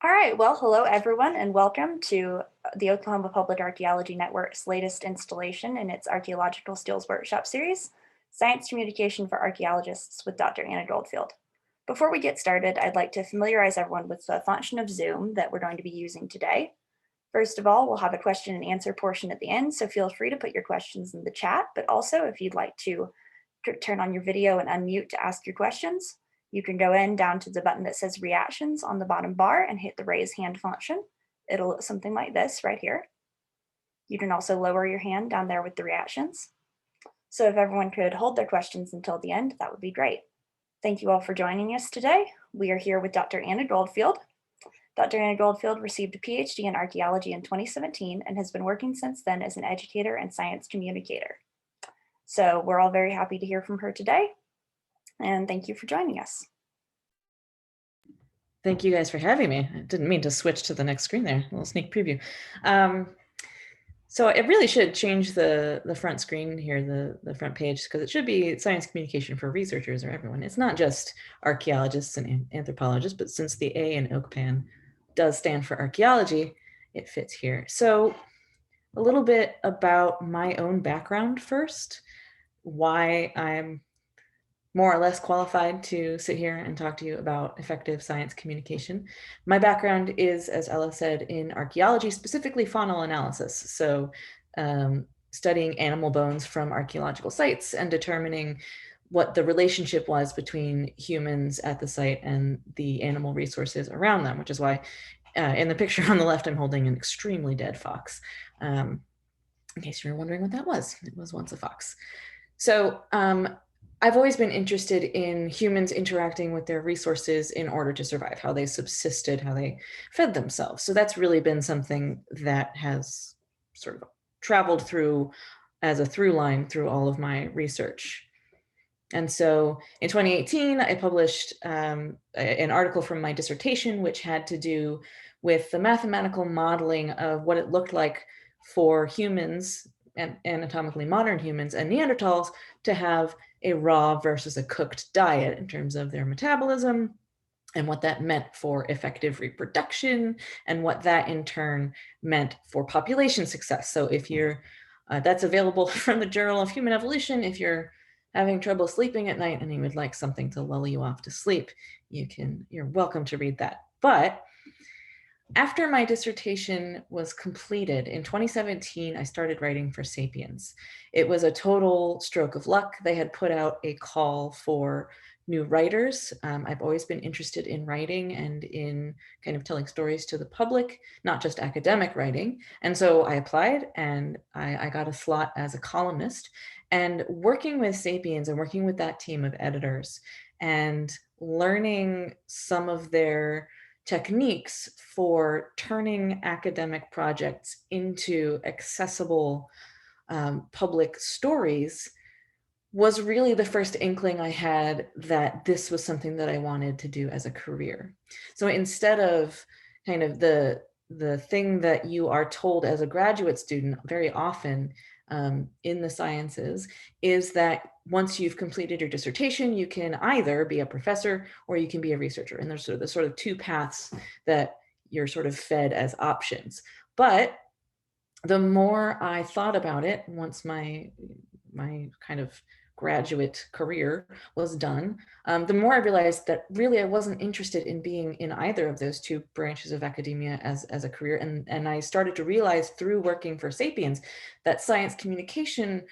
All right, well, hello everyone, and welcome to the Oklahoma Public Archaeology Network's latest installation in its Archaeological Skills Workshop series, Science Communication for Archaeologists with Dr. Anna Goldfield. Before we get started, I'd like to familiarize everyone with the function of Zoom that we're going to be using today. First of all, we'll have a question and answer portion at the end, so feel free to put your questions in the chat, but also if you'd like to turn on your video and unmute to ask your questions, you can go down to the button that says reactions on the bottom bar and hit the raise hand function. It'll look something like this right here. You can also lower your hand down there with the reactions. So if everyone could hold their questions until the end, that would be great. Thank you all for joining us today. We are here with Dr. Anna Goldfield. Dr. Anna Goldfield received a PhD in archaeology in 2017 and has been working since then as an educator and science communicator. So we're all very happy to hear from her today, and thank you for joining us. Thank you guys for having me. I didn't mean to switch to the next screen there, a little sneak preview. So it really should change the front screen here, the front page, because it should be science communication for researchers or everyone. It's not just archaeologists and anthropologists, but since the A in OKPAN does stand for archaeology, it fits here. So a little bit about my own background first, why I'm more or less qualified to sit here and talk to you about effective science communication. My background is, as Ella said, in archaeology, specifically faunal analysis. So studying animal bones from archaeological sites and determining what the relationship was between humans at the site and the animal resources around them, which is why in the picture on the left, I'm holding an extremely dead fox. In case you're wondering what that was, it was once a fox. So I've always been interested in humans interacting with their resources in order to survive, how they subsisted, how they fed themselves. So that's really been something that has sort of traveled through as a through line through all of my research. And so in 2018, I published an article from my dissertation, which had to do with the mathematical modeling of what it looked like for humans, and anatomically modern humans and Neanderthals, to have a raw versus a cooked diet in terms of their metabolism and what that meant for effective reproduction and what that in turn meant for population success. So if you're, that's available from the Journal of Human Evolution. If you're having trouble sleeping at night and you would like something to lull you off to sleep, you're welcome to read that. But after my dissertation was completed in 2017, I started writing for Sapiens. It was a total stroke of luck. They had put out a call for new writers. I've always been interested in writing and in kind of telling stories to the public, not just academic writing. And so I applied and I got a slot as a columnist. And working with Sapiens and working with that team of editors and learning some of their techniques for turning academic projects into accessible public stories was really the first inkling I had that this was something that I wanted to do as a career. So instead of kind of the thing that you are told as a graduate student very often in the sciences is that once you've completed your dissertation, you can either be a professor or you can be a researcher. And there's sort of two paths that you're sort of fed as options. But the more I thought about it, once my kind of graduate career was done, the more I realized that really I wasn't interested in being in either of those two branches of academia as a career. And I started to realize through working for Sapiens that science communication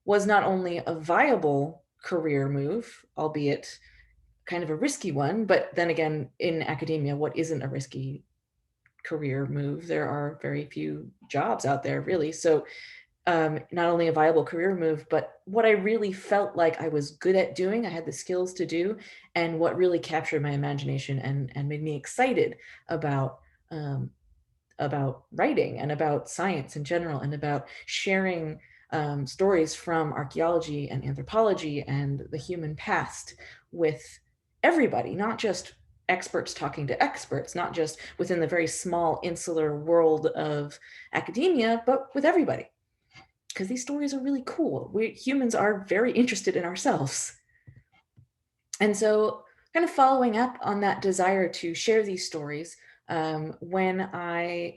was not only a viable career move, albeit kind of a risky one, but then again, in academia, what isn't a risky career move? There are very few jobs out there, really. So not only a viable career move, but what I really felt like I was good at doing, I had the skills to do, and what really captured my imagination and made me excited about writing and about science in general and about sharing stories from archaeology and anthropology and the human past with everybody, not just experts talking to experts, not just within the very small insular world of academia, but with everybody. Because these stories are really cool. We humans are very interested in ourselves. And so kind of following up on that desire to share these stories, when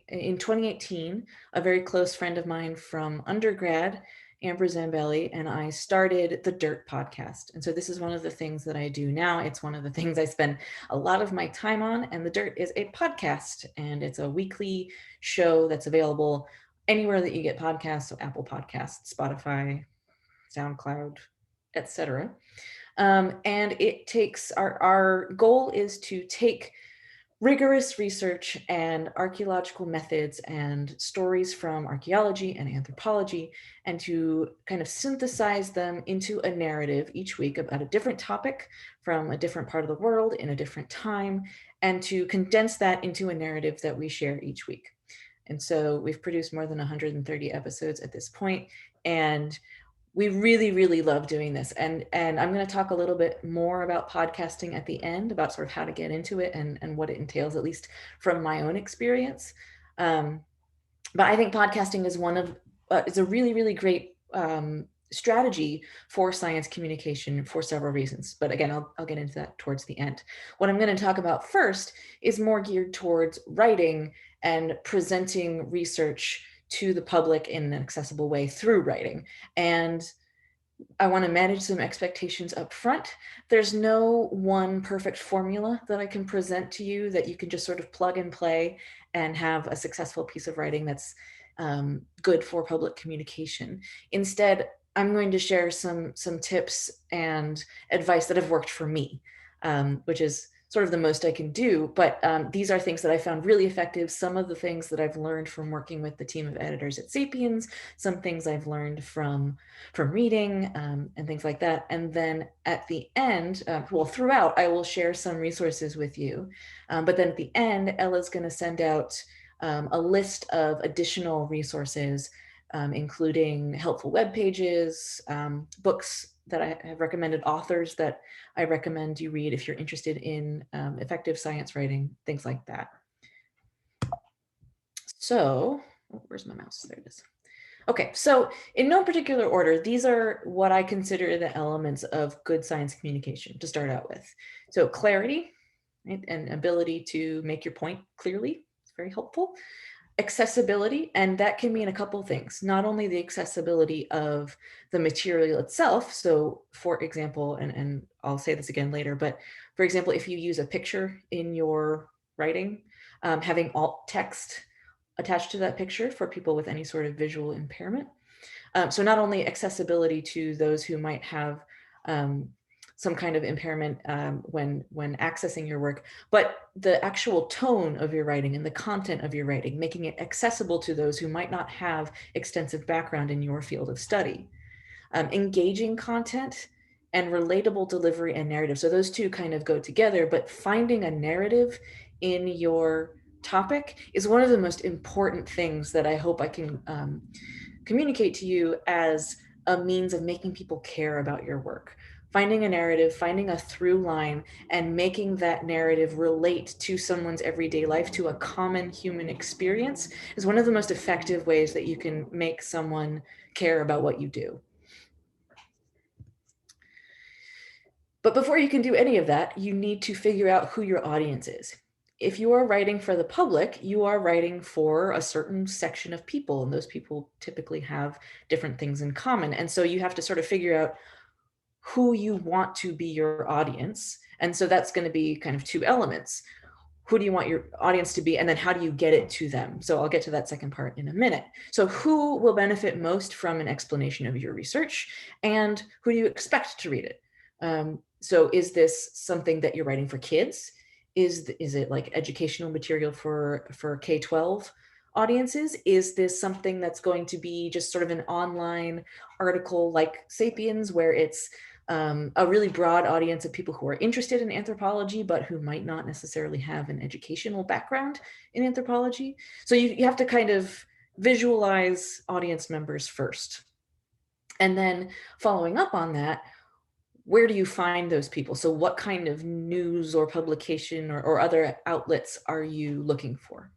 in 2018, a very close friend of mine from undergrad, Amber Zambelli, and I started the Dirt podcast. And so this is one of the things that I do now. It's one of the things I spend a lot of my time on. And the Dirt is a podcast, and it's a weekly show that's available anywhere that you get podcasts, so Apple Podcasts, Spotify, SoundCloud, etc. And it takes, our goal is to take rigorous research and archaeological methods and stories from archaeology and anthropology, and to kind of synthesize them into a narrative each week about a different topic from a different part of the world in a different time, and to condense that into a narrative that we share each week. And so we've produced more than 130 episodes at this point, and we really, really love doing this. And I'm going to talk a little bit more about podcasting at the end, about sort of how to get into it and what it entails, at least from my own experience. But I think podcasting is it's a really, really great strategy for science communication for several reasons. But again, I'll get into that towards the end. What I'm going to talk about first is more geared towards writing and presenting research to the public in an accessible way through writing. And I want to manage some expectations up front. There's no one perfect formula that I can present to you that you can just sort of plug and play and have a successful piece of writing that's good for public communication. Instead, I'm going to share some tips and advice that have worked for me, which is sort of the most I can do. But these are things that I found really effective. Some of the things that I've learned from working with the team of editors at Sapiens, some things I've learned from reading and things like that. And then at the end, well, throughout, I will share some resources with you. But then at the end, Ella's going to send out a list of additional resources, including helpful web pages, books that I have recommended, authors that I recommend you read if you're interested in effective science writing, things like that. So, where's my mouse? There it is. Okay, so in no particular order, these are what I consider the elements of good science communication to start out with. So clarity, right, and ability to make your point clearly is very helpful. Accessibility, and that can mean a couple things. Not only the accessibility of the material itself. So for example, and I'll say this again later, but for example, if you use a picture in your writing, having alt text attached to that picture for people with any sort of visual impairment. So not only accessibility to those who might have some kind of impairment when accessing your work, but the actual tone of your writing and the content of your writing, making it accessible to those who might not have extensive background in your field of study. Engaging content and relatable delivery and narrative. So those two kind of go together, but finding a narrative in your topic is one of the most important things that I hope I can communicate to you as a means of making people care about your work. Finding a narrative, finding a through line, and making that narrative relate to someone's everyday life, to a common human experience, is one of the most effective ways that you can make someone care about what you do. But before you can do any of that, you need to figure out who your audience is. If you are writing for the public, you are writing for a certain section of people, and those people typically have different things in common. And so you have to sort of figure out who you want to be your audience. And so that's going to be kind of two elements. Who do you want your audience to be? And then how do you get it to them? So I'll get to that second part in a minute. So who will benefit most from an explanation of your research, and who do you expect to read it? So is this something that you're writing for kids? Is it like educational material for K-12 audiences? Is this something that's going to be just sort of an online article like Sapiens, where it's a really broad audience of people who are interested in anthropology, but who might not necessarily have an educational background in anthropology? So you have to kind of visualize audience members first. And then following up on that, where do you find those people? So what kind of news or publication or other outlets are you looking for?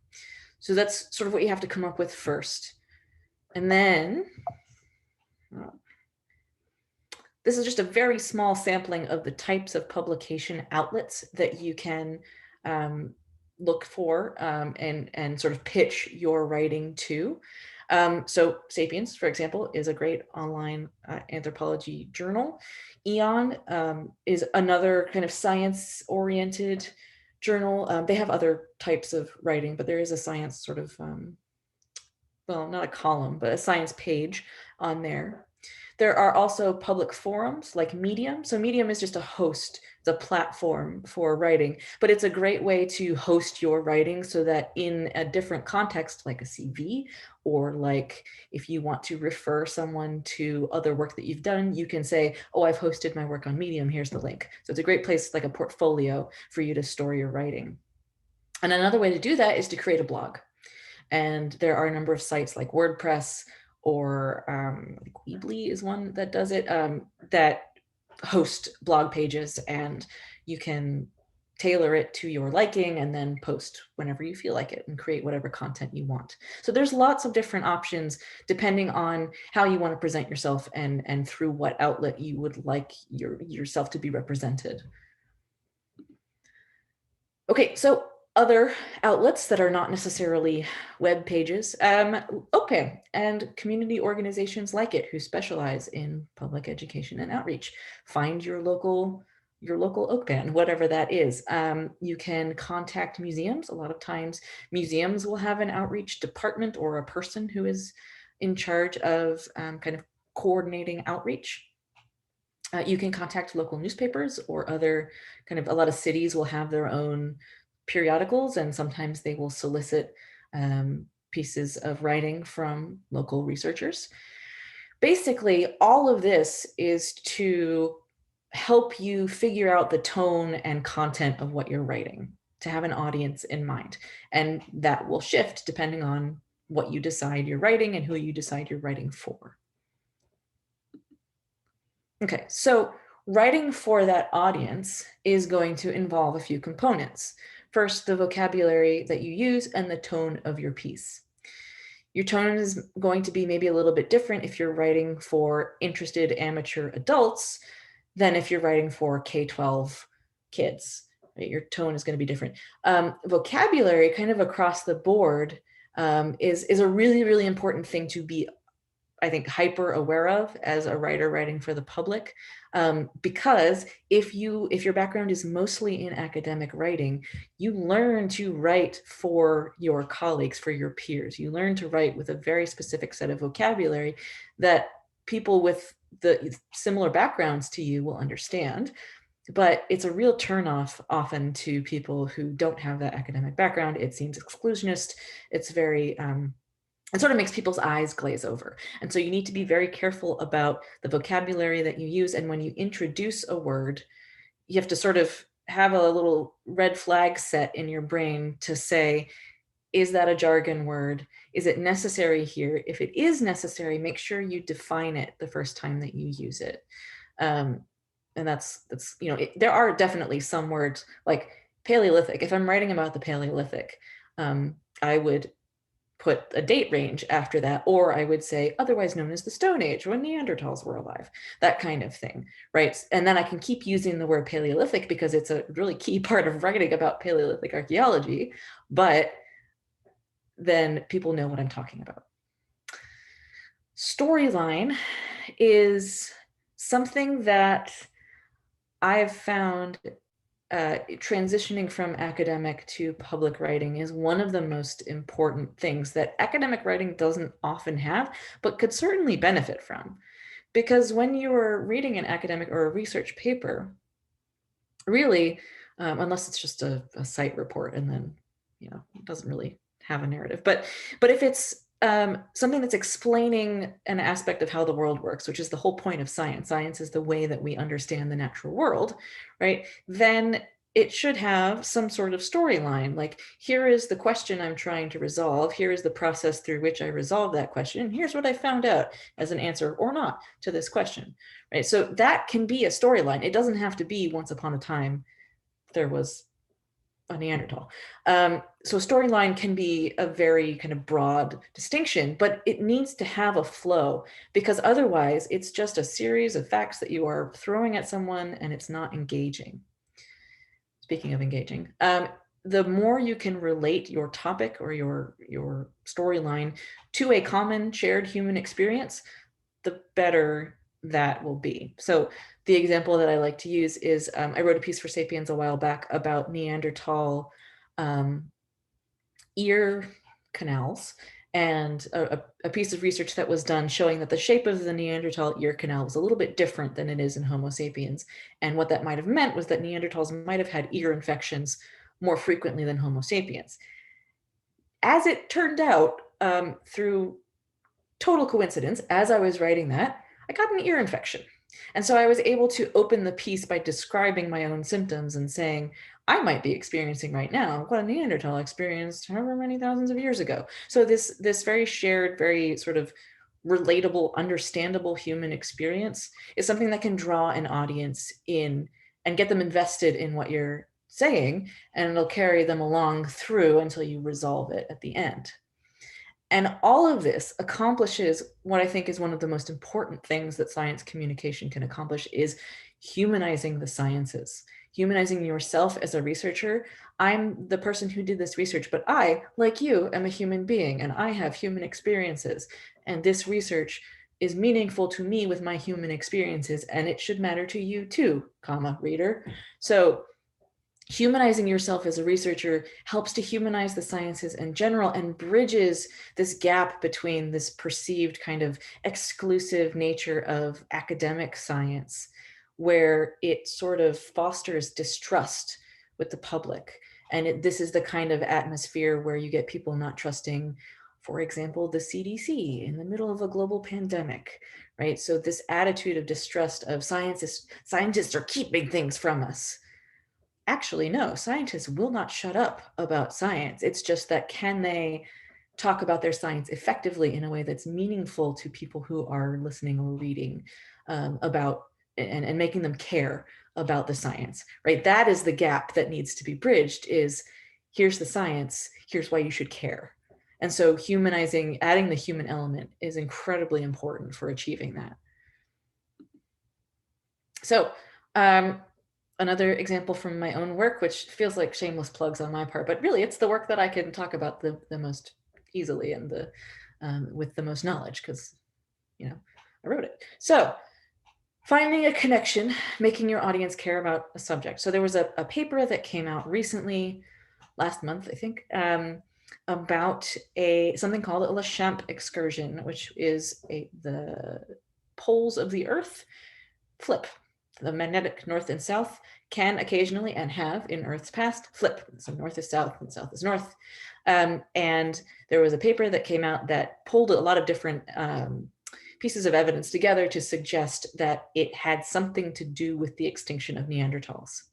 So that's sort of what you have to come up with first. And then, this is just a very small sampling of the types of publication outlets that you can look for and sort of pitch your writing to. So Sapiens, for example, is a great online anthropology journal. Eon is another kind of science-oriented journal. They have other types of writing, but there is a science sort of, well, not a column, but a science page on there. There are also public forums like Medium. So Medium is just a host, the platform for writing, but it's a great way to host your writing so that in a different context, like a CV, or like if you want to refer someone to other work that you've done, you can say, oh, I've hosted my work on Medium, here's the link. So it's a great place, like a portfolio for you to store your writing. And another way to do that is to create a blog. And there are a number of sites like WordPress, or I think Weebly is one that does it, that host blog pages, and you can tailor it to your liking and then post whenever you feel like it and create whatever content you want. So there's lots of different options depending on how you want to present yourself and through what outlet you would like yourself to be represented. Okay, so other outlets that are not necessarily web pages, OKPAN and community organizations like it who specialize in public education and outreach. Find your local OKPAN, whatever that is. You can contact museums. A lot of times museums will have an outreach department or a person who is in charge of kind of coordinating outreach. You can contact local newspapers or other kind of, a lot of cities will have their own periodicals, and sometimes they will solicit pieces of writing from local researchers. Basically, all of this is to help you figure out the tone and content of what you're writing, to have an audience in mind. And that will shift depending on what you decide you're writing and who you decide you're writing for. Okay, so writing for that audience is going to involve a few components. First, the vocabulary that you use and the tone of your piece. Your tone is going to be maybe a little bit different if you're writing for interested amateur adults than if you're writing for K-12 kids. Right? Your tone is going to be different. Vocabulary kind of across the board is a really, really important thing to be, I think, hyper aware of as a writer writing for the public, because if your background is mostly in academic writing, you learn to write for your colleagues, for your peers. You learn to write with a very specific set of vocabulary that people with the similar backgrounds to you will understand. But it's a real turnoff often to people who don't have that academic background. It seems exclusionist. It's very it sort of makes people's eyes glaze over. And so you need to be very careful about the vocabulary that you use. And when you introduce a word, you have to sort of have a little red flag set in your brain to say, is that a jargon word? Is it necessary here? If it is necessary, make sure you define it the first time that you use it. And that's there are definitely some words like Paleolithic. If I'm writing about the Paleolithic, I would put a date range after that, or I would say otherwise known as the Stone Age, when Neanderthals were alive, that kind of thing, right? And then I can keep using the word Paleolithic because it's a really key part of writing about Paleolithic archaeology, but then people know what I'm talking about. Storyline is something that I've found transitioning from academic to public writing is one of the most important things that academic writing doesn't often have, but could certainly benefit from. Because when you're reading an academic or a research paper, really, unless it's just a site report and then, it doesn't really have a narrative. But if it's something that's explaining an aspect of how the world works, which is the whole point of science. Science is the way that we understand the natural world, right? Then it should have some sort of storyline. Like, here is the question I'm trying to resolve. Here is the process through which I resolve that question. And here's what I found out as an answer or not to this question, right? So that can be a storyline. It doesn't have to be once upon a time there was a Neanderthal. So storyline can be a very kind of broad distinction, but it needs to have a flow, because otherwise it's just a series of facts that you are throwing at someone and it's not engaging. Speaking of engaging, the more you can relate your topic or your storyline to a common shared human experience, the better that will be. So the example that I like to use is I wrote a piece for Sapiens a while back about Neanderthal ear canals, and a piece of research that was done showing that the shape of the Neanderthal ear canal was a little bit different than it is in Homo sapiens. And what that might have meant was that Neanderthals might have had ear infections more frequently than Homo sapiens. As it turned out, through total coincidence, as I was writing that, I got an ear infection. And so I was able to open the piece by describing my own symptoms and saying, I might be experiencing right now what a Neanderthal experienced however many thousands of years ago. So this very shared, very sort of relatable, understandable human experience is something that can draw an audience in and get them invested in what you're saying, and it'll carry them along through until you resolve it at the end. And all of this accomplishes what I think is one of the most important things that science communication can accomplish, is humanizing the sciences, humanizing yourself as a researcher. I'm the person who did this research, but I, like you, am a human being, and I have human experiences. And this research is meaningful to me with my human experiences, and it should matter to you too, comma, reader. So humanizing yourself as a researcher helps to humanize the sciences in general and bridges this gap between this perceived kind of exclusive nature of academic science, where it sort of fosters distrust with the public. And this is the kind of atmosphere where you get people not trusting, for example, the CDC in the middle of a global pandemic, right? So this attitude of distrust of scientists are keeping things from us. Actually, no, scientists will not shut up about science. It's just that, can they talk about their science effectively in a way that's meaningful to people who are listening or reading about, and making them care about the science, right? That is the gap that needs to be bridged, is here's the science, here's why you should care. And so humanizing, adding the human element is incredibly important for achieving that. So another example from my own work, which feels like shameless plugs on my part, but really it's the work that I can talk about the most easily and with the most knowledge, because I wrote it. So finding a connection, making your audience care about a subject. So there was a paper that came out recently, last month, I think, about something called a Lechamp excursion, which is the poles of the Earth flip. The magnetic north and south can occasionally, and have in Earth's past, flip. So north is south and south is north. And there was a paper that came out that pulled a lot of different pieces of evidence together to suggest that it had something to do with the extinction of Neanderthals.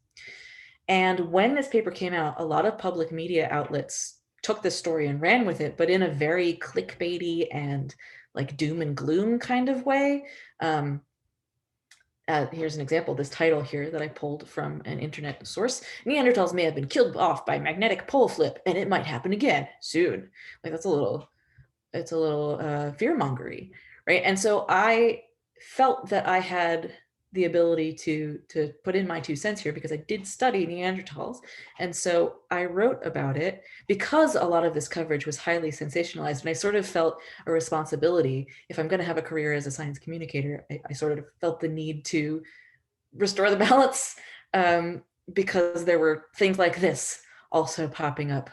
And when this paper came out, a lot of public media outlets took this story and ran with it, but in a very clickbaity and like doom and gloom kind of way. Here's an example, this title here that I pulled from an internet source: Neanderthals may have been killed off by magnetic pole flip, and it might happen again soon. Like, it's a little fearmongery, right? And so I felt that I had the ability to put in my 2 cents here, because I did study Neanderthals. And so I wrote about it because a lot of this coverage was highly sensationalized. And I sort of felt a responsibility, if I'm going to have a career as a science communicator, I sort of felt the need to restore the balance, because there were things like this also popping up,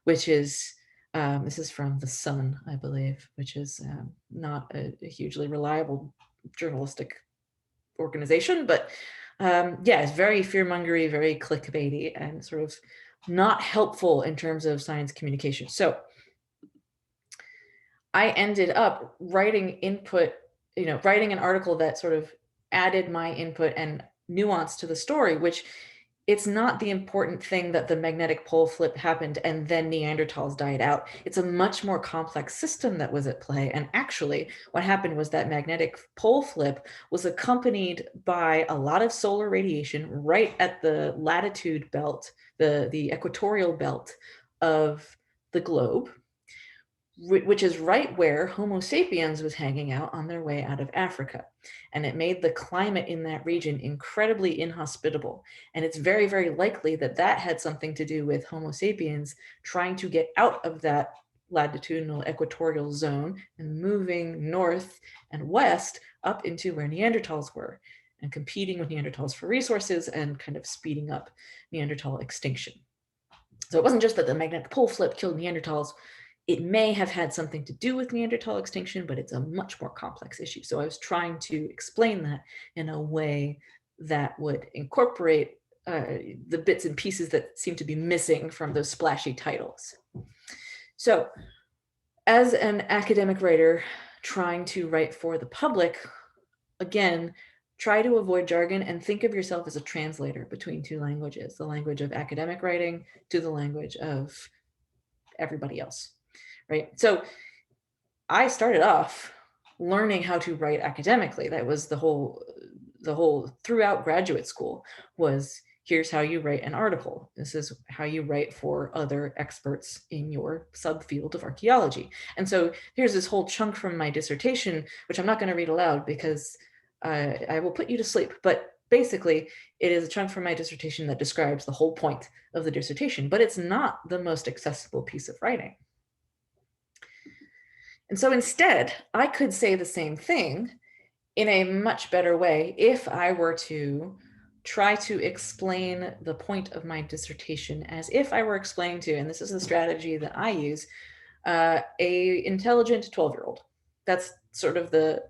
which is, this is from The Sun, I believe, which is not a hugely reliable journalistic organization, but yeah, it's very fearmongery, very clickbaity, and sort of not helpful in terms of science communication. So I ended up writing writing an article that sort of added my input and nuance to the story, which, it's not the important thing that the magnetic pole flip happened and then Neanderthals died out. It's a much more complex system that was at play. And actually, what happened was that magnetic pole flip was accompanied by a lot of solar radiation right at the latitude belt, the equatorial belt of the globe, which is right where Homo sapiens was hanging out on their way out of Africa. And it made the climate in that region incredibly inhospitable. And it's very, very likely that that had something to do with Homo sapiens trying to get out of that latitudinal equatorial zone and moving north and west up into where Neanderthals were and competing with Neanderthals for resources and kind of speeding up Neanderthal extinction. So it wasn't just that the magnetic pole flip killed Neanderthals. It may have had something to do with Neanderthal extinction, but it's a much more complex issue. So I was trying to explain that in a way that would incorporate the bits and pieces that seem to be missing from those splashy titles. So as an academic writer trying to write for the public, again, try to avoid jargon and think of yourself as a translator between two languages, the language of academic writing to the language of everybody else. Right. So I started off learning how to write academically. That was the whole throughout graduate school was, here's how you write an article. This is how you write for other experts in your subfield of archaeology. And so here's this whole chunk from my dissertation, which I'm not going to read aloud because I will put you to sleep. But basically, it is a chunk from my dissertation that describes the whole point of the dissertation, but it's not the most accessible piece of writing. And so instead, I could say the same thing in a much better way if I were to try to explain the point of my dissertation as if I were explaining to, and this is the strategy that I use, a intelligent 12-year-old. That's sort of the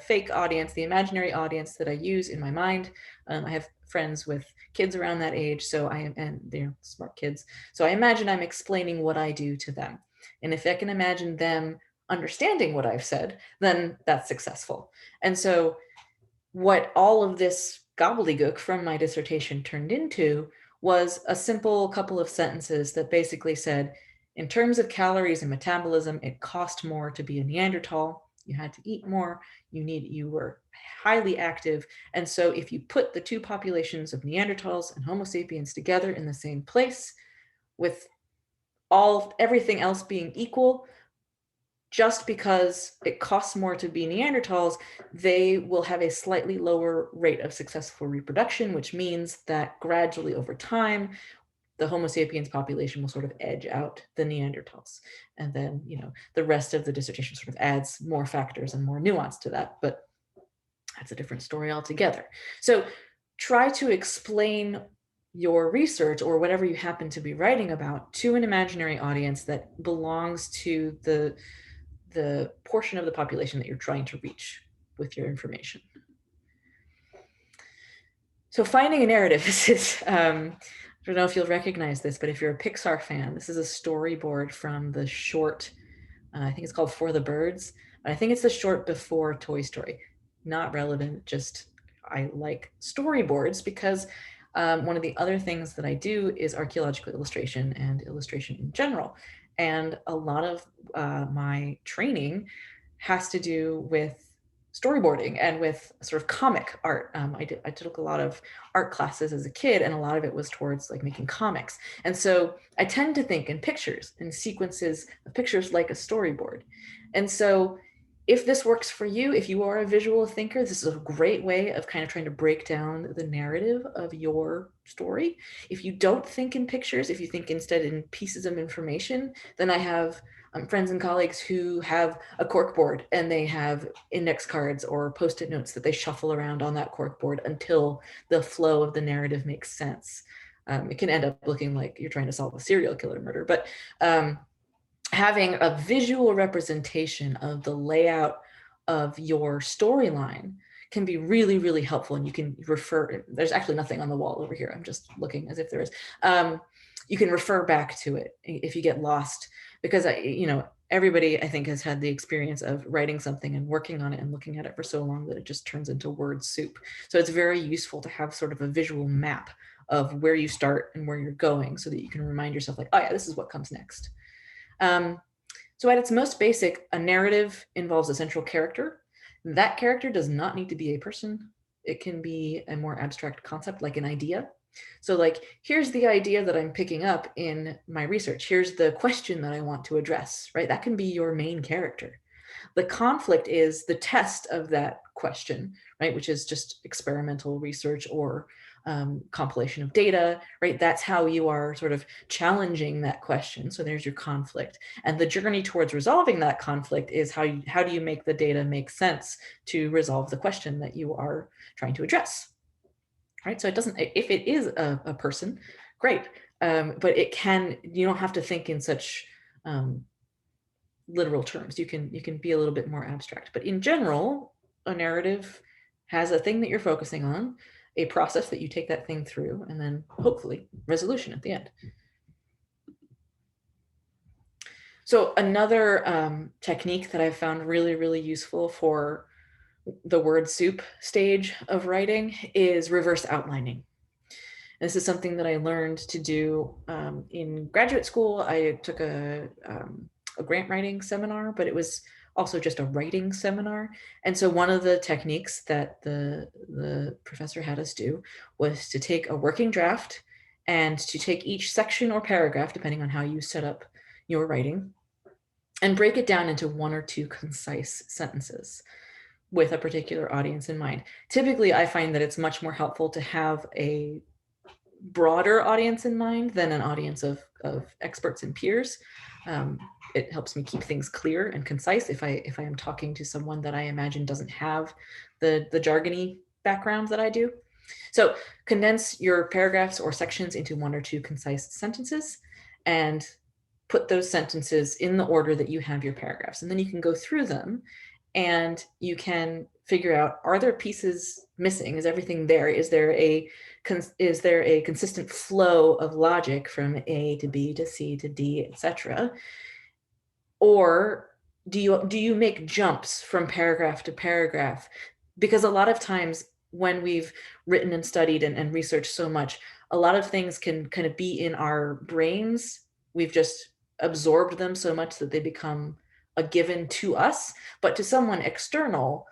fake audience, the imaginary audience that I use in my mind. I have friends with kids around that age, so and they're smart kids. So I imagine I'm explaining what I do to them. And if I can imagine them understanding what I've said, then that's successful. And so what all of this gobbledygook from my dissertation turned into was a simple couple of sentences that basically said, in terms of calories and metabolism, it cost more to be a Neanderthal. You had to eat more, you were highly active. And so if you put the two populations of Neanderthals and Homo sapiens together in the same place, with everything else being equal, just because it costs more to be Neanderthals, they will have a slightly lower rate of successful reproduction, which means that gradually over time, the Homo sapiens population will sort of edge out the Neanderthals. And then, the rest of the dissertation sort of adds more factors and more nuance to that, but that's a different story altogether. So try to explain your research or whatever you happen to be writing about to an imaginary audience that belongs to the portion of the population that you're trying to reach with your information. So finding a narrative, this is, I don't know if you'll recognize this, but if you're a Pixar fan, this is a storyboard from the short, I think it's called For the Birds. I think it's the short before Toy Story. Not relevant, just I like storyboards because one of the other things that I do is archaeological illustration and illustration in general. And a lot of my training has to do with storyboarding and with sort of comic art. I took a lot of art classes as a kid, and a lot of it was towards like making comics. And so I tend to think in pictures and sequences of pictures like a storyboard. And so if this works for you, if you are a visual thinker, this is a great way of kind of trying to break down the narrative of your story. If you don't think in pictures, if you think instead in pieces of information, then I have friends and colleagues who have a corkboard and they have index cards or Post-it notes that they shuffle around on that corkboard until the flow of the narrative makes sense. It can end up looking like you're trying to solve a serial killer murder, but having a visual representation of the layout of your storyline can be really, really helpful. And you can refer, there's actually nothing on the wall over here. I'm just looking as if there is. You can refer back to it if you get lost, because everybody I think has had the experience of writing something and working on it and looking at it for so long that it just turns into word soup. So it's very useful to have sort of a visual map of where you start and where you're going so that you can remind yourself like, oh yeah, this is what comes next. So at its most basic, a narrative involves a central character. That character does not need to be a person. It can be a more abstract concept like an idea. So like, here's the idea that I'm picking up in my research. Here's the question that I want to address, right? That can be your main character. The conflict is the test of that question, right? Which is just experimental research or compilation of data, right? That's how you are sort of challenging that question. So there's your conflict. And the journey towards resolving that conflict is how do you make the data make sense to resolve the question that you are trying to address, right? So it doesn't, if it is a person, great. But you don't have to think in such literal terms. You can be a little bit more abstract. But in general, a narrative has a thing that you're focusing on, a process that you take that thing through, and then hopefully resolution at the end. So another technique that I've found really, really useful for the word soup stage of writing is reverse outlining. This is something that I learned to do in graduate school. I took a grant writing seminar, but it was also just a writing seminar. And so one of the techniques that the professor had us do was to take a working draft and to take each section or paragraph, depending on how you set up your writing, and break it down into 1 or 2 concise sentences with a particular audience in mind. Typically, I find that it's much more helpful to have a broader audience in mind than an audience of experts and peers. It helps me keep things clear and concise if I am talking to someone that I imagine doesn't have the jargony background that I do. So condense your paragraphs or sections into 1 or 2 concise sentences and put those sentences in the order that you have your paragraphs. And then you can go through them and you can figure out, are there pieces missing? Is everything there? Is there a consistent flow of logic from A to B to C to D, etc.? Or do you make jumps from paragraph to paragraph? Because a lot of times when we've written and studied and researched so much, a lot of things can kind of be in our brains. We've just absorbed them so much that they become a given to us, but to someone external,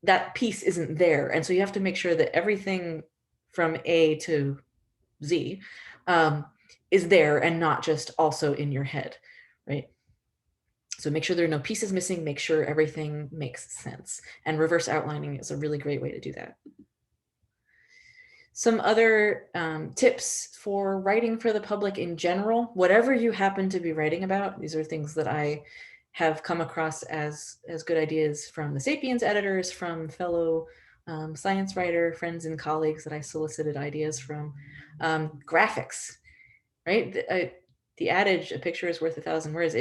that piece isn't there. And so you have to make sure that everything from A to Z is there and not just also in your head, right? So make sure there are no pieces missing, make sure everything makes sense. And reverse outlining is a really great way to do that. Some other tips for writing for the public in general, whatever you happen to be writing about, these are things that I have come across as good ideas from the Sapiens editors, from fellow science writer friends and colleagues that I solicited ideas from. Graphics, right? The adage, a picture is worth 1,000 words.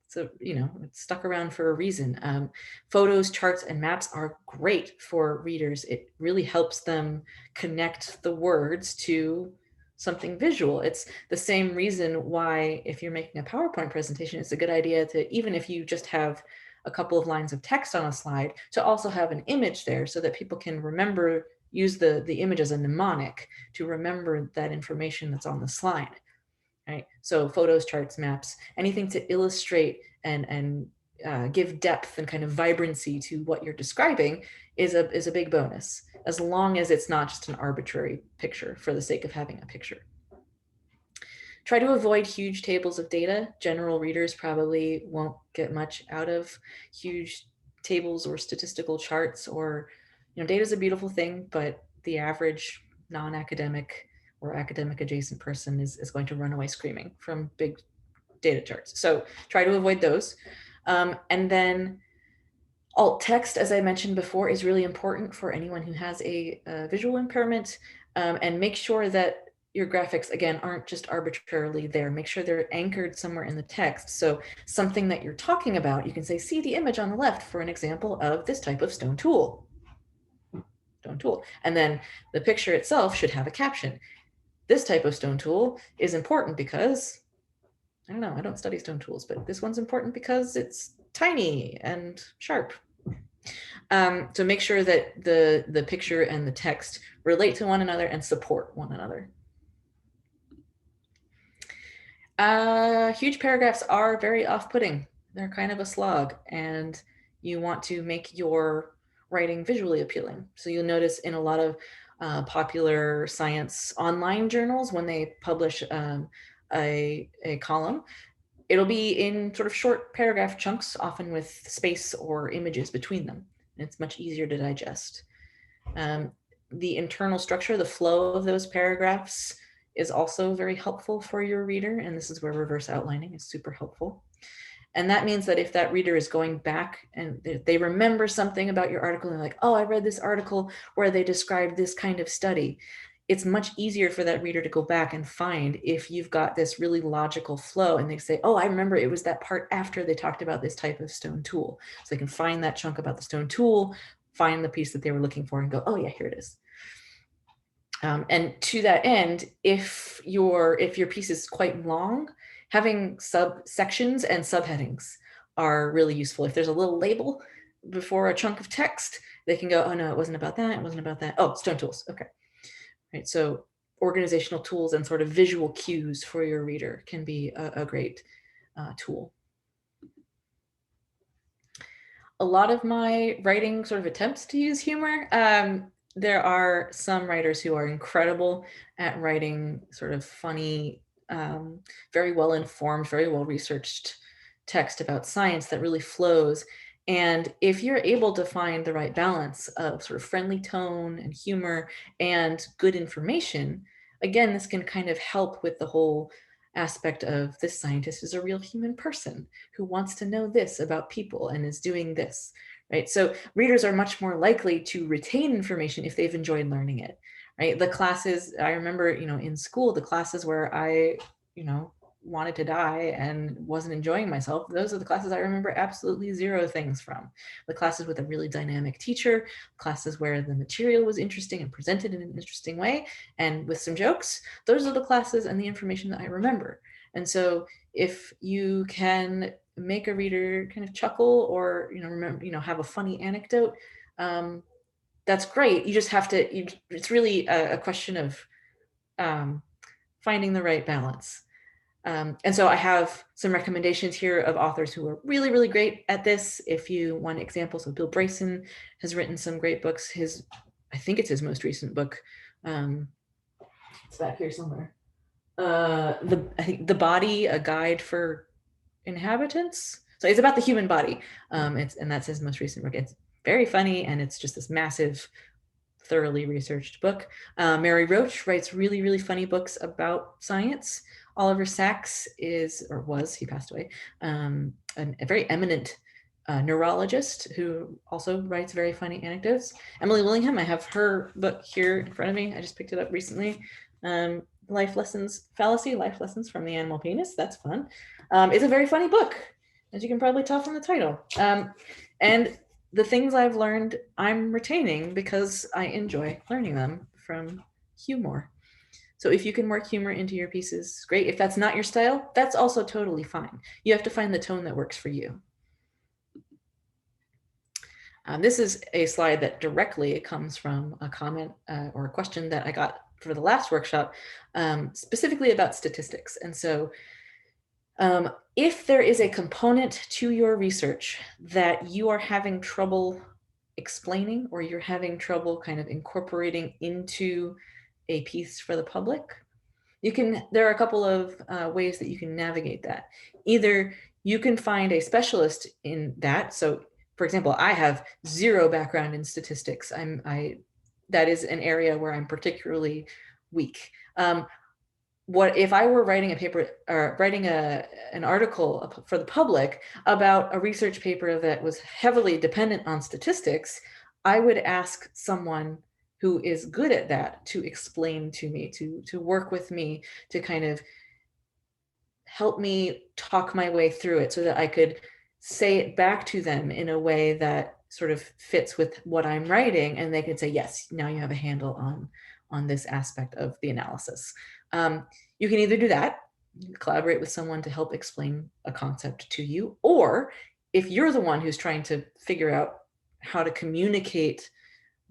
So, it's stuck around for a reason. Photos, charts, and maps are great for readers. It really helps them connect the words to something visual. It's the same reason why, if you're making a PowerPoint presentation, it's a good idea to, even if you just have a couple of lines of text on a slide, to also have an image there so that people can remember, use the image as a mnemonic to remember that information that's on the slide. Right? So photos, charts, maps, anything to illustrate and give depth and kind of vibrancy to what you're describing is a big bonus, as long as it's not just an arbitrary picture for the sake of having a picture. Try to avoid huge tables of data. General readers probably won't get much out of huge tables or statistical charts, or, data is a beautiful thing, but the average non-academic or academic adjacent person is going to run away screaming from big data charts. So try to avoid those. And then alt text, as I mentioned before, is really important for anyone who has a visual impairment, and make sure that your graphics, again, aren't just arbitrarily there. Make sure they're anchored somewhere in the text. So something that you're talking about, you can say, see the image on the left for an example of this type of stone tool. And then the picture itself should have a caption. This type of stone tool is important because, I don't know, I don't study stone tools, but this one's important because it's tiny and sharp. So make sure that the picture and the text relate to one another and support one another. Huge paragraphs are very off-putting. They're kind of a slog, and you want to make your writing visually appealing. So you'll notice in a lot of popular science online journals, when they publish a column, it'll be in sort of short paragraph chunks, often with space or images between them. And it's much easier to digest. The internal structure, the flow of those paragraphs is also very helpful for your reader. And this is where reverse outlining is super helpful. And that means that if that reader is going back and they remember something about your article, and they're like, oh, I read this article where they described this kind of study, it's much easier for that reader to go back and find if you've got this really logical flow and they say, oh, I remember it was that part after they talked about this type of stone tool. So they can find that chunk about the stone tool, find the piece that they were looking for and go, oh yeah, here it is. And to that end, if your piece is quite long, having subsections and subheadings are really useful. If there's a little label before a chunk of text, they can go, oh no, it wasn't about that, it wasn't about that. Oh, stone tools, okay. Right, so organizational tools and sort of visual cues for your reader can be a great tool. A lot of my writing sort of attempts to use humor. There are some writers who are incredible at writing sort of funny, very well informed, very well researched text about science that really flows. And if you're able to find the right balance of sort of friendly tone and humor and good information, again, this can kind of help with the whole aspect of this scientist is a real human person who wants to know this about people and is doing this, right? So readers are much more likely to retain information if they've enjoyed learning it, right? The classes, I remember, in school, the classes where I, wanted to die and wasn't enjoying myself, those are the classes I remember absolutely zero things from. The classes with a really dynamic teacher, classes where the material was interesting and presented in an interesting way and with some jokes, those are the classes and the information that I remember. And so if you can make a reader kind of chuckle or, remember, have a funny anecdote, that's great. You just have to, it's really a question of finding the right balance. And so I have some recommendations here of authors who are really, really great at this. If you want examples, so Bill Bryson has written some great books. I think it's his most recent book. It's back here somewhere. I think The Body, A Guide for Inhabitants. So it's about the human body. And that's his most recent book. It's very funny, and it's just this massive, thoroughly researched book. Mary Roach writes really, really funny books about science. Oliver Sacks he passed away, a very eminent neurologist who also writes very funny anecdotes. Emily Willingham, I have her book here in front of me. I just picked it up recently. Life Lessons from the Animal Penis. That's fun. It's a very funny book, as you can probably tell from the title. And the things I've learned, I'm retaining because I enjoy learning them from humor. So if you can work humor into your pieces, great. If that's not your style, that's also totally fine. You have to find the tone that works for you. This is a slide that directly comes from a comment or a question that I got for the last workshop, specifically about statistics. And so if there is a component to your research that you are having trouble explaining, or you're having trouble kind of incorporating into a piece for the public, there are a couple of ways that you can navigate that. Either you can find a specialist in that. So for example, I have zero background in statistics. That is an area where I'm particularly weak. What if I were writing a paper or writing an article for the public about a research paper that was heavily dependent on statistics, I would ask someone who is good at that to explain to me, to work with me, to kind of help me talk my way through it so that I could say it back to them in a way that sort of fits with what I'm writing, and they could say, yes, now you have a handle on this aspect of the analysis. You can either do that, collaborate with someone to help explain a concept to you, or if you're the one who's trying to figure out how to communicate,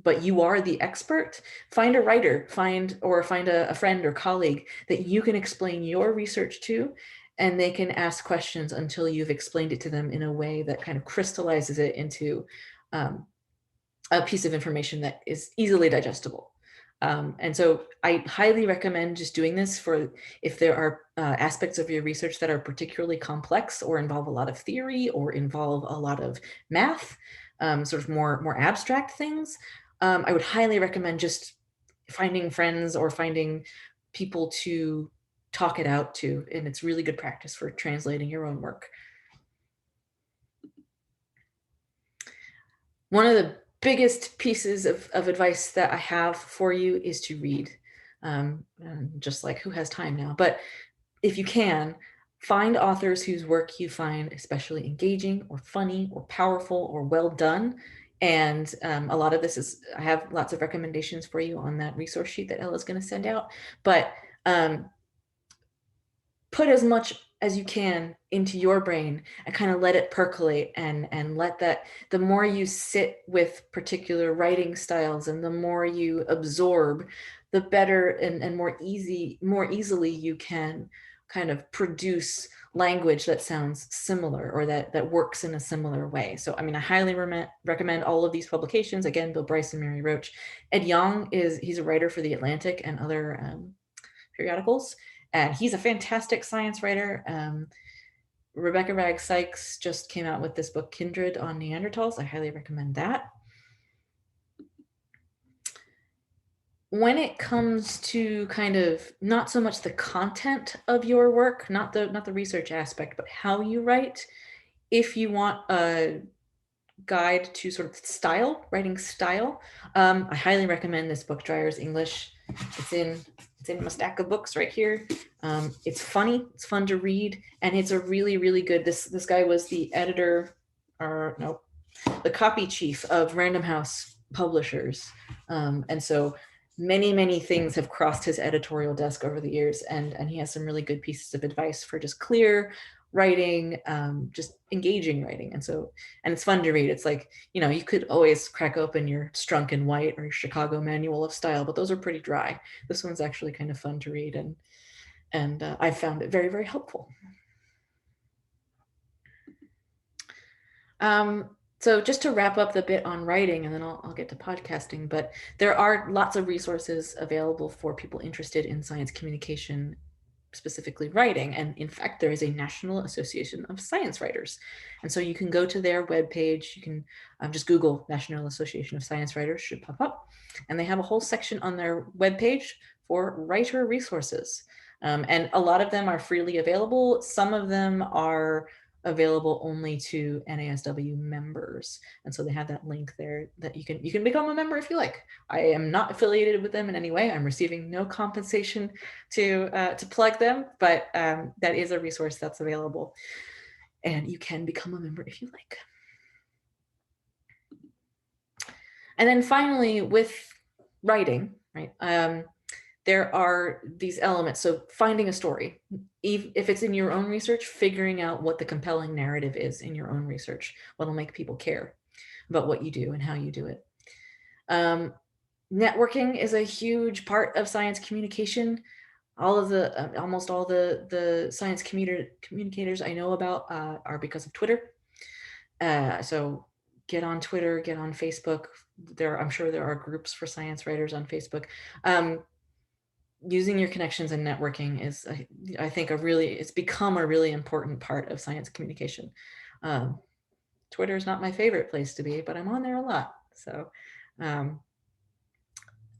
but you are the expert, find a writer, find a friend or colleague that you can explain your research to, and they can ask questions until you've explained it to them in a way that kind of crystallizes it into a piece of information that is easily digestible. And so I highly recommend just doing this for if there are aspects of your research that are particularly complex or involve a lot of theory or involve a lot of math, sort of more abstract things. I would highly recommend just finding friends or finding people to talk it out to, and it's really good practice for translating your own work. One of the biggest pieces of advice that I have for you is to read. Just like, who has time now? But if you can, find authors whose work you find especially engaging or funny or powerful or well done. And a lot of this is, I have lots of recommendations for you on that resource sheet that Ella's going to send out. But put as much as you can into your brain and kind of let it percolate, and let that, the more you sit with particular writing styles and the more you absorb, the better and more easily you can kind of produce language that sounds similar or that works in a similar way. So I mean, I highly recommend all of these publications. Again, Bill Bryce and Mary Roach. Ed Yong he's a writer for The Atlantic and other periodicals, and he's a fantastic science writer. Rebecca Ragg Sykes just came out with this book, Kindred, on Neanderthals. I highly recommend that. When it comes to kind of not so much the content of your work, not the research aspect, but how you write, if you want a guide to sort of style, writing style, I highly recommend this book, Dryer's English. It's in my stack of books right here. It's funny, it's fun to read, and it's a really good, this guy was the editor, or no, the copy chief of Random House Publishers. And so many things have crossed his editorial desk over the years, and he has some really good pieces of advice for just clear writing, just engaging writing. And it's fun to read. It's like, you could always crack open your Strunk and White or your Chicago Manual of Style, but those are pretty dry. This one's actually kind of fun to read, and I found it very helpful. So just to wrap up the bit on writing, and then I'll get to podcasting, but there are lots of resources available for people interested in science communication, specifically writing. And in fact, there is a National Association of Science Writers. And so you can go to their webpage, you can just Google National Association of Science Writers, should pop up. And they have a whole section on their webpage for writer resources. And a lot of them are freely available. Some of them are available only to NASW members. And so they have that link there that you can become a member if you like. I am not affiliated with them in any way. I'm receiving no compensation to plug them, but that is a resource that's available, and you can become a member if you like. And then finally, with writing, right? There are these elements. So finding a story, if it's in your own research, figuring out what the compelling narrative is in your own research, what'll make people care about what you do and how you do it. Networking is a huge part of science communication. Almost all the science communicators I know about are because of Twitter. So get on Twitter, get on Facebook. I'm sure there are groups for science writers on Facebook. Using your connections and networking is, I think, it's become a really important part of science communication. Twitter is not my favorite place to be, but I'm on there a lot. So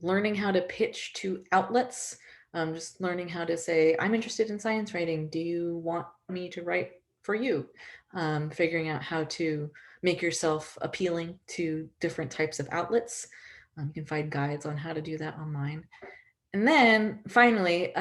learning how to pitch to outlets, just learning how to say, I'm interested in science writing. Do you want me to write for you? Figuring out how to make yourself appealing to different types of outlets. You can find guides on how to do that online. And then finally,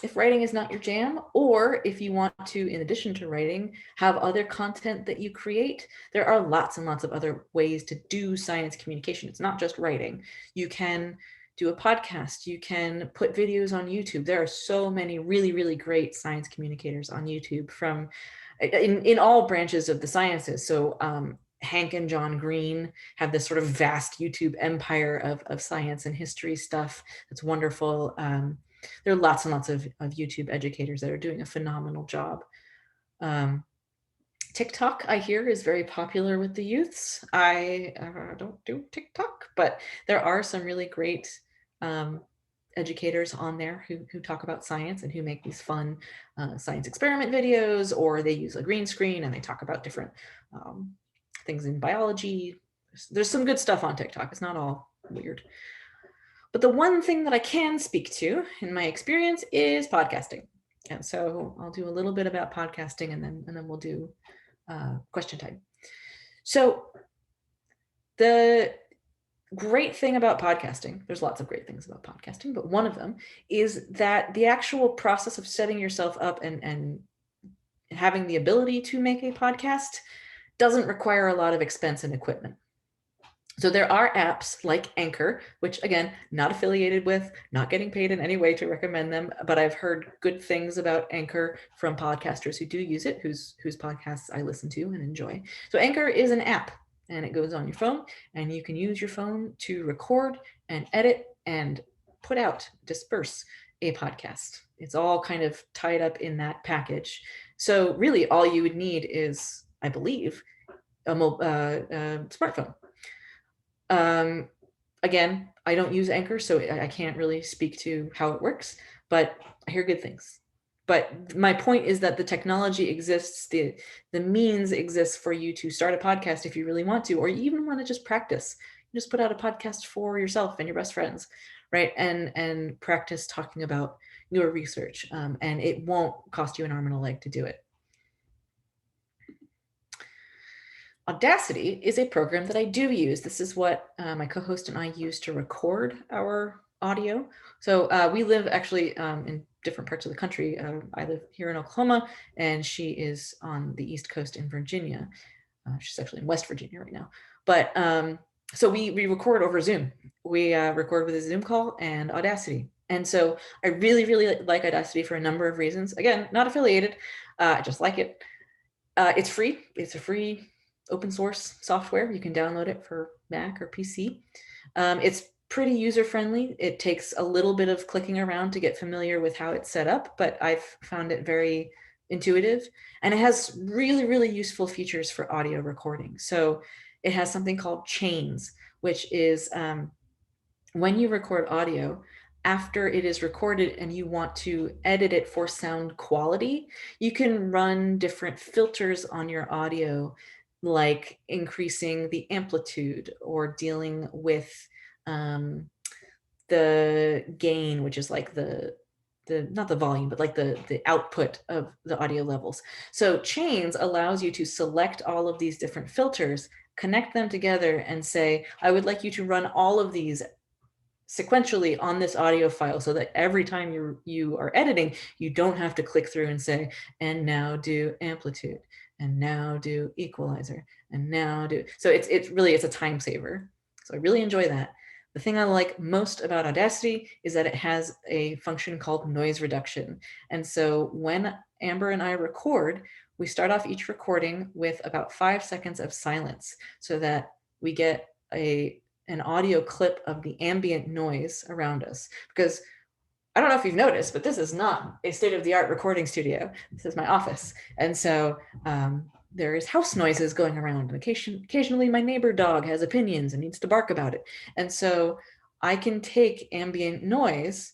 if writing is not your jam, or if you want to, in addition to writing, have other content that you create, there are lots and lots of other ways to do science communication. It's not just writing. You can do a podcast. You can put videos on YouTube. There are so many really great science communicators on YouTube from in all branches of the sciences. So Hank and John Green have this sort of vast YouTube empire of science and history stuff. That's wonderful. There are lots and lots of YouTube educators that are doing a phenomenal job. TikTok, I hear, is very popular with the youths. I don't do TikTok, but there are some really great educators on there who talk about science and who make these fun science experiment videos, or they use a green screen and they talk about different things in biology. There's some good stuff on TikTok. It's not all weird. But the one thing that I can speak to in my experience is podcasting. And so I'll do a little bit about podcasting, and then we'll do question time. So the great thing about podcasting, there's lots of great things about podcasting, but one of them is that the actual process of setting yourself up and having the ability to make a podcast doesn't require a lot of expense and equipment. So there are apps like Anchor, which again, not affiliated with, not getting paid in any way to recommend them, but I've heard good things about Anchor from podcasters who do use it, whose podcasts I listen to and enjoy. So Anchor is an app, and it goes on your phone, and you can use your phone to record and edit and put out, disperse a podcast. It's all kind of tied up in that package. So really all you would need is, I believe, a smartphone. Again, I don't use Anchor, so I can't really speak to how it works, but I hear good things. But my point is that the technology exists, the means exists for you to start a podcast if you really want to, or you even want to just practice. You just put out a podcast for yourself and your best friends, right? And practice talking about your research, and it won't cost you an arm and a leg to do it. Audacity is a program that I do use. This is what my co-host and I use to record our audio. So we live actually in different parts of the country. I live here in Oklahoma, and she is on the East Coast in Virginia. She's actually in West Virginia right now. But so we record over Zoom. We record with a Zoom call and Audacity. And so I really, really like Audacity for a number of reasons. Again, not affiliated. I just like it. It's free. It's a free open source software. You can download it for Mac or PC. It's pretty user-friendly. It takes a little bit of clicking around to get familiar with how it's set up, but I've found it very intuitive, and it has really, really useful features for audio recording. So it has something called chains, which is when you record audio, after it is recorded and you want to edit it for sound quality, you can run different filters on your audio, like increasing the amplitude or dealing with the gain, which is like the not the volume, but like the output of the audio levels. So chains allows you to select all of these different filters, connect them together, and say, I would like you to run all of these sequentially on this audio file, so that every time you are editing, you don't have to click through and say, and now do amplitude, and now do equalizer, and now do. So it's really a time saver. So I really enjoy that. The thing I like most about Audacity is that it has a function called noise reduction. And so when Amber and I record, we start off each recording with about 5 seconds of silence, so that we get an audio clip of the ambient noise around us. Because I don't know if you've noticed, but this is not a state-of-the-art recording studio. This is my office. And so there is house noises going around. And occasionally my neighbor dog has opinions and needs to bark about it. And so I can take ambient noise,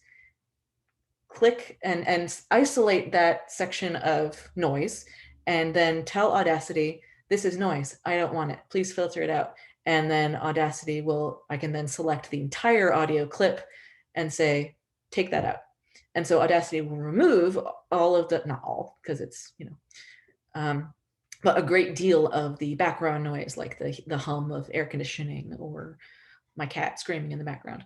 click and isolate that section of noise, and then tell Audacity, this is noise. I don't want it. Please filter it out. And then Audacity I can then select the entire audio clip and say, take that out. And so Audacity will remove all of the, not all, because it's, but a great deal of the background noise, like the hum of air conditioning or my cat screaming in the background.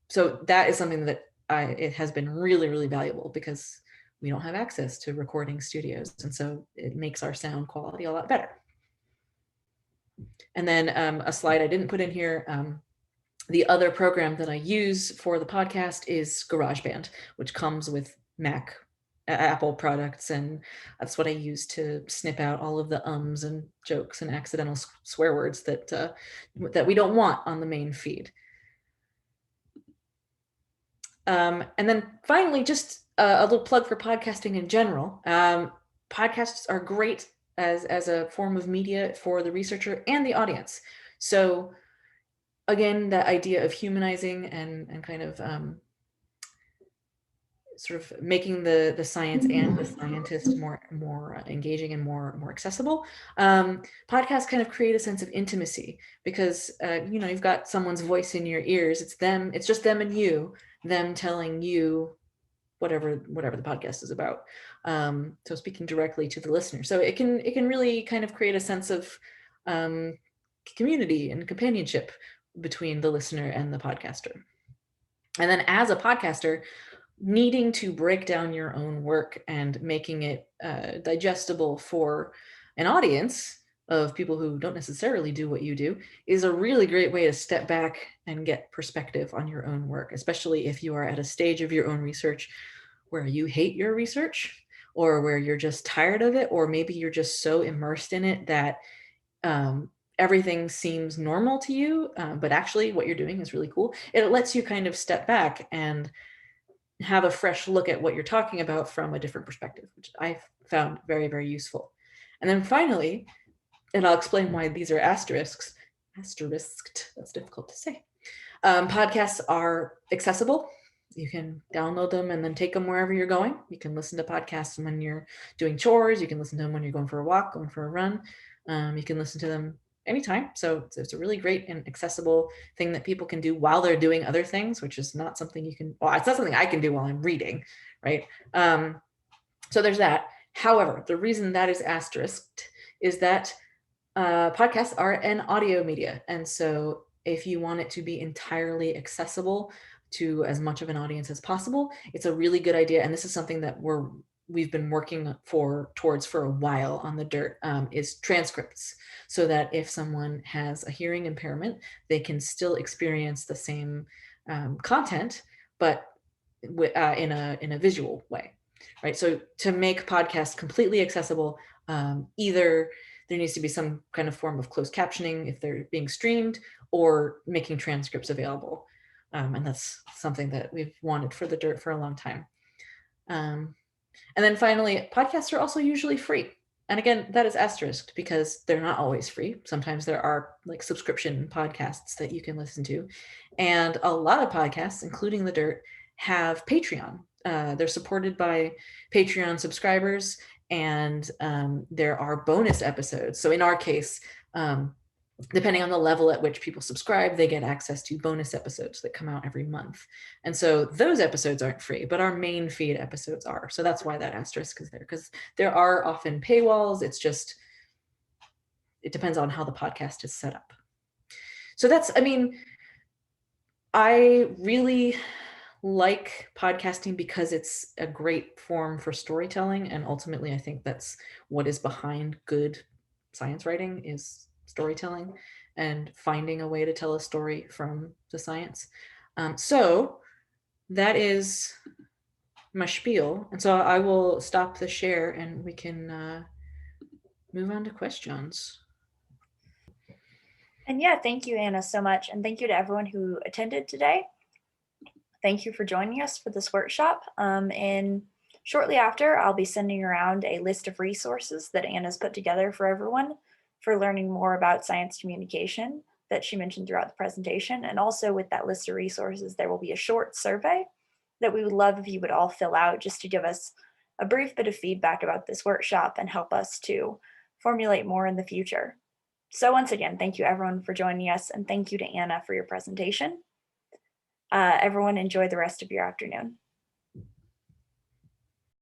So that is something that it has been really, really valuable, because we don't have access to recording studios. And so it makes our sound quality a lot better. And then a slide I didn't put in here, the other program that I use for the podcast is GarageBand, which comes with Mac, Apple products, and that's what I use to snip out all of the ums and jokes and accidental swear words that we don't want on the main feed. And then finally, just a little plug for podcasting in general. Podcasts are great as a form of media for the researcher and the audience. So again, that idea of humanizing and kind of sort of making the science and the scientist more engaging and more accessible. Podcasts kind of create a sense of intimacy because you've got someone's voice in your ears. It's just them and you, them telling you whatever the podcast is about. So speaking directly to the listener. So it can really kind of create a sense of community and companionship between the listener and the podcaster. And then as a podcaster, needing to break down your own work and making it digestible for an audience of people who don't necessarily do what you do is a really great way to step back and get perspective on your own work, especially if you are at a stage of your own research where you hate your research or where you're just tired of it, or maybe you're just so immersed in it that everything seems normal to you, but actually what you're doing is really cool. It lets you kind of step back and have a fresh look at what you're talking about from a different perspective, which I found very, very useful. And then finally, and I'll explain why these are asterisked, that's difficult to say. Podcasts are accessible. You can download them and then take them wherever you're going. You can listen to podcasts when you're doing chores. You can listen to them when you're going for a walk, going for a run. You can listen to them anytime. So it's a really great and accessible thing that people can do while they're doing other things, which is not something it's not something I can do while I'm reading, right? So there's that. However, the reason that is asterisked is that podcasts are an audio media. And so if you want it to be entirely accessible to as much of an audience as possible, it's a really good idea. And this is something that we've been working towards for a while on the Dirt, is transcripts, so that if someone has a hearing impairment, they can still experience the same content, but in a visual way, right? So to make podcasts completely accessible, either there needs to be some kind of form of closed captioning if they're being streamed, or making transcripts available. And that's something that we've wanted for the Dirt for a long time. And then finally, podcasts are also usually free. And again, that is asterisked because they're not always free. Sometimes there are like subscription podcasts that you can listen to. And a lot of podcasts, including the Dirt, have Patreon. They're supported by Patreon subscribers, and there are bonus episodes. So in our case, depending on the level at which people subscribe, they get access to bonus episodes that come out every month. And so those episodes aren't free, but our main feed episodes are. So that's why that asterisk is there, because there are often paywalls. It depends on how the podcast is set up. So I really like podcasting because it's a great form for storytelling. And ultimately, I think that's what is behind good science writing, is storytelling and finding a way to tell a story from the science. So that is my spiel. And so I will stop the share and we can move on to questions. And yeah, thank you, Anna, so much. And thank you to everyone who attended today. Thank you for joining us for this workshop. And shortly after, I'll be sending around a list of resources that Anna's put together for everyone for learning more about science communication that she mentioned throughout the presentation. And also with that list of resources, there will be a short survey that we would love if you would all fill out just to give us a brief bit of feedback about this workshop and help us to formulate more in the future. So once again, thank you everyone for joining us, and thank you to Anna for your presentation. Everyone enjoy the rest of your afternoon.